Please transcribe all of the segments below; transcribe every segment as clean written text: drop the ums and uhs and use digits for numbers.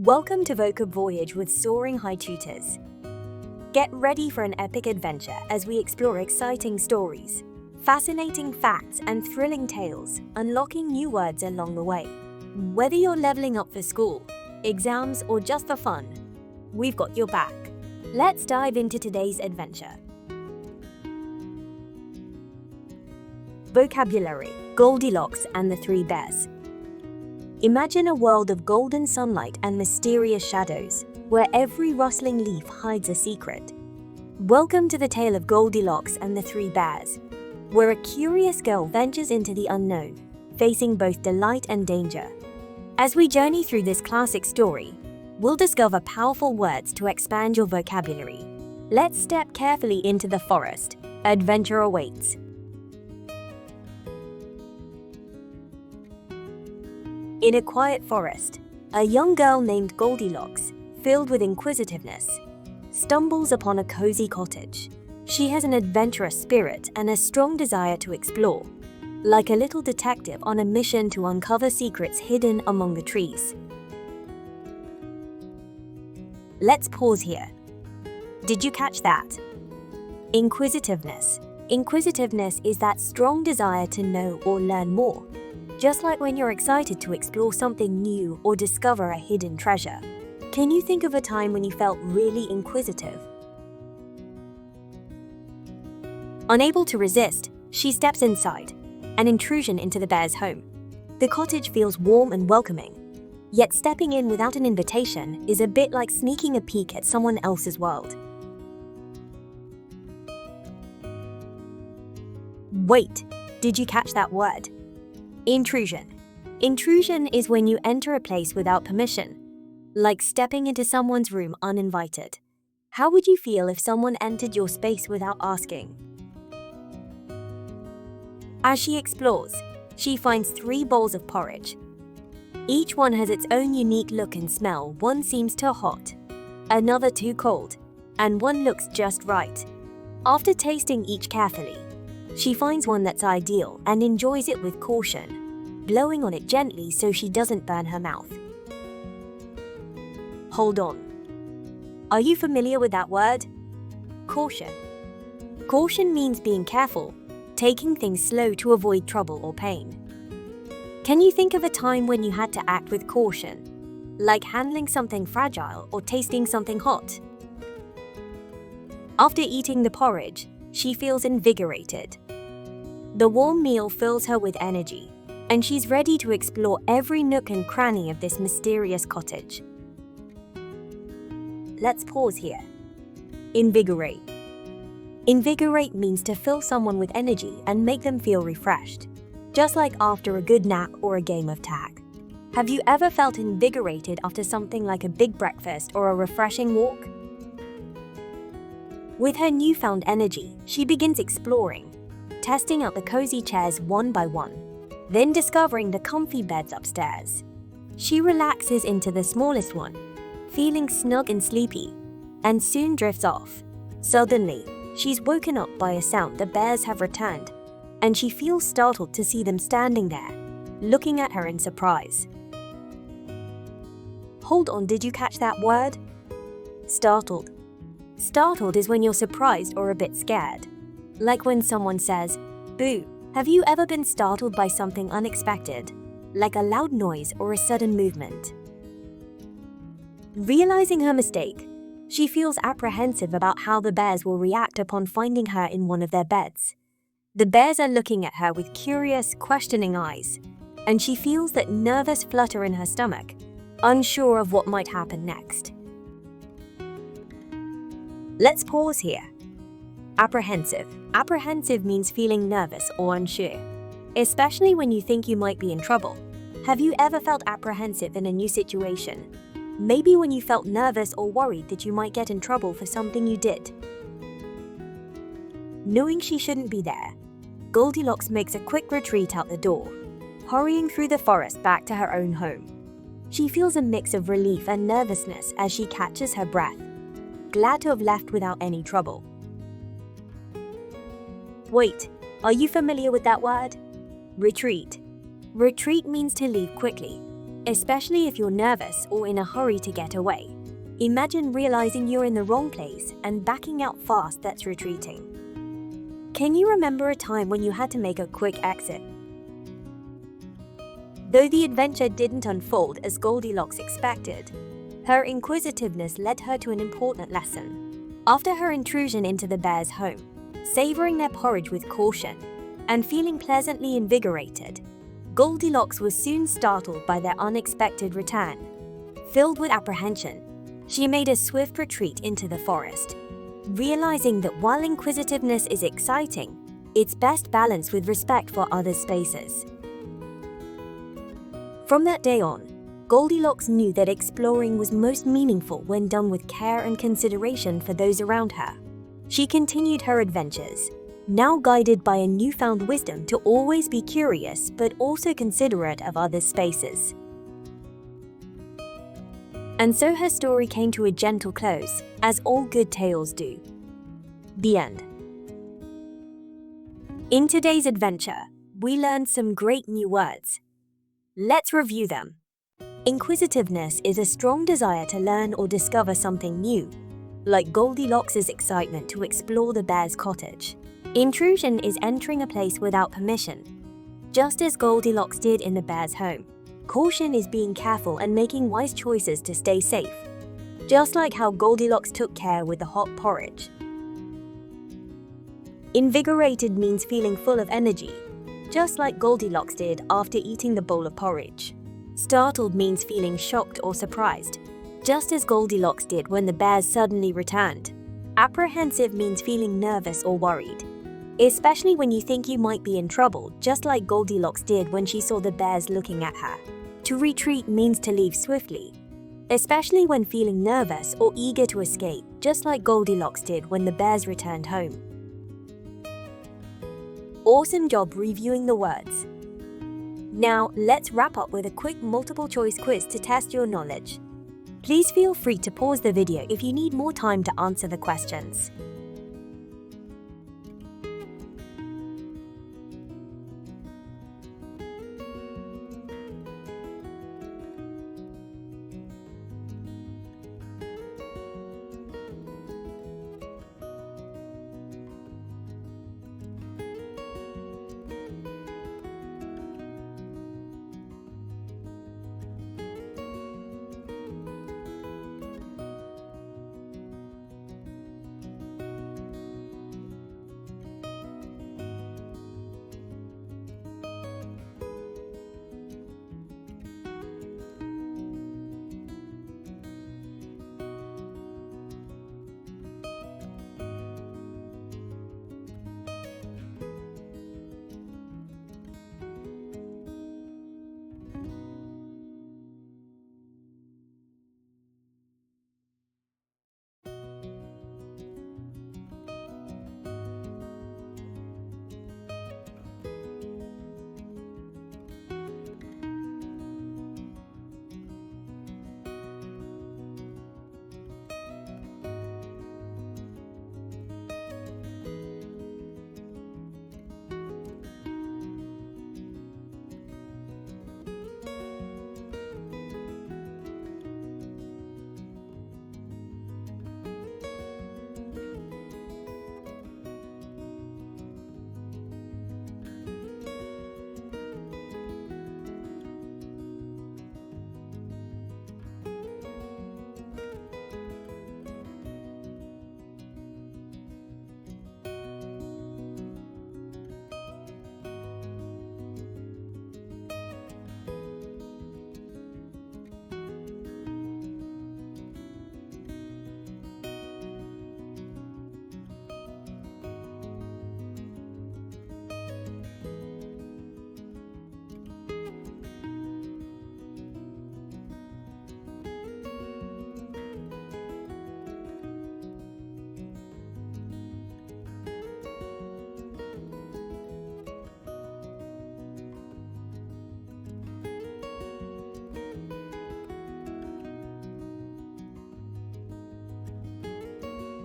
Welcome to VocabVoyage with Soaring High Tutors. Get ready for an epic adventure as we explore exciting stories, fascinating facts, and thrilling tales, unlocking new words along the way. Whether you're leveling up for school, exams, or just for fun, we've got your back. Let's dive into today's adventure. Vocabulary: Goldilocks and the Three Bears. Imagine a world of golden sunlight and mysterious shadows, where every rustling leaf hides a secret. Welcome to the tale of Goldilocks and the Three Bears, where a curious girl ventures into the unknown, facing both delight and danger. As we journey through this classic story, we'll discover powerful words to expand your vocabulary. Let's step carefully into the forest. Adventure awaits. In a quiet forest, a young girl named Goldilocks, filled with inquisitiveness, stumbles upon a cozy cottage. She has an adventurous spirit and a strong desire to explore, like a little detective on a mission to uncover secrets hidden among the trees. Let's pause here. Did you catch that? Inquisitiveness. Inquisitiveness is that strong desire to know or learn more. Just like when you're excited to explore something new or discover a hidden treasure. Can you think of a time when you felt really inquisitive? Unable to resist, she steps inside, an intrusion into the bear's home. The cottage feels warm and welcoming, yet stepping in without an invitation is a bit like sneaking a peek at someone else's world. Wait, did you catch that word? Intrusion. Intrusion is when you enter a place without permission, like stepping into someone's room uninvited. How would you feel if someone entered your space without asking? As she explores, she finds 3 bowls of porridge. Each one has its own unique look and smell. One seems too hot, another too cold, and one looks just right. After tasting each carefully, she finds one that's ideal and enjoys it with caution, blowing on it gently so she doesn't burn her mouth. Hold on. Are you familiar with that word? Caution. Caution means being careful, taking things slow to avoid trouble or pain. Can you think of a time when you had to act with caution, like handling something fragile or tasting something hot? After eating the porridge, she feels invigorated. The warm meal fills her with energy, and she's ready to explore every nook and cranny of this mysterious cottage. Let's pause here. Invigorate. Invigorate means to fill someone with energy and make them feel refreshed, just like after a good nap or a game of tag. Have you ever felt invigorated after something like a big breakfast or a refreshing walk? With her newfound energy, she begins exploring, testing out the cozy chairs one by one, then discovering the comfy beds upstairs. She relaxes into the smallest one, feeling snug and sleepy, and soon drifts off. Suddenly, she's woken up by a sound. The bears have returned, and she feels startled to see them standing there, looking at her in surprise. Hold on, did you catch that word? Startled. Startled is when you're surprised or a bit scared. Like when someone says, "Boo." Have you ever been startled by something unexpected, like a loud noise or a sudden movement? Realizing her mistake, she feels apprehensive about how the bears will react upon finding her in one of their beds. The bears are looking at her with curious, questioning eyes, and she feels that nervous flutter in her stomach, unsure of what might happen next. Let's pause here. Apprehensive. Apprehensive means feeling nervous or unsure, especially when you think you might be in trouble. Have you ever felt apprehensive in a new situation? Maybe when you felt nervous or worried that you might get in trouble for something you did. Knowing she shouldn't be there, Goldilocks makes a quick retreat out the door, hurrying through the forest back to her own home. She feels a mix of relief and nervousness as she catches her breath, glad to have left without any trouble. Wait, are you familiar with that word? Retreat. Retreat means to leave quickly, especially if you're nervous or in a hurry to get away. Imagine realizing you're in the wrong place and backing out fast. That's retreating. Can you remember a time when you had to make a quick exit? Though the adventure didn't unfold as Goldilocks expected, her inquisitiveness led her to an important lesson. After her intrusion into the bear's home, savoring their porridge with caution and feeling pleasantly invigorated, Goldilocks was soon startled by their unexpected return. Filled with apprehension, she made a swift retreat into the forest, realizing that while inquisitiveness is exciting, it's best balanced with respect for others' spaces. From that day on, Goldilocks knew that exploring was most meaningful when done with care and consideration for those around her. She continued her adventures, now guided by a newfound wisdom to always be curious but also considerate of others' spaces. And so her story came to a gentle close, as all good tales do. The end. In today's adventure, we learned some great new words. Let's review them. Inquisitiveness is a strong desire to learn or discover something new, like Goldilocks' excitement to explore the bear's cottage. Intrusion is entering a place without permission, just as Goldilocks did in the bear's home. Caution is being careful and making wise choices to stay safe, just like how Goldilocks took care with the hot porridge. Invigorated means feeling full of energy, just like Goldilocks did after eating the bowl of porridge. Startled means feeling shocked or surprised, just as Goldilocks did when the bears suddenly returned. Apprehensive means feeling nervous or worried, especially when you think you might be in trouble, just like Goldilocks did when she saw the bears looking at her. To retreat means to leave swiftly, especially when feeling nervous or eager to escape, just like Goldilocks did when the bears returned home. Awesome job reviewing the words. Now, let's wrap up with a quick multiple-choice quiz to test your knowledge. Please feel free to pause the video if you need more time to answer the questions.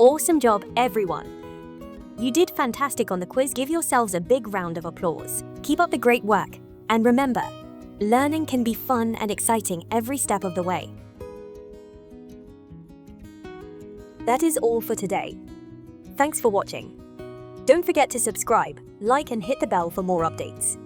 Awesome job, everyone! You did fantastic on the quiz. Give yourselves a big round of applause. Keep up the great work. And remember, Learning can be fun and exciting every step of the way. That is all for today. Thanks for watching. Don't forget to subscribe, like and hit the bell for more updates.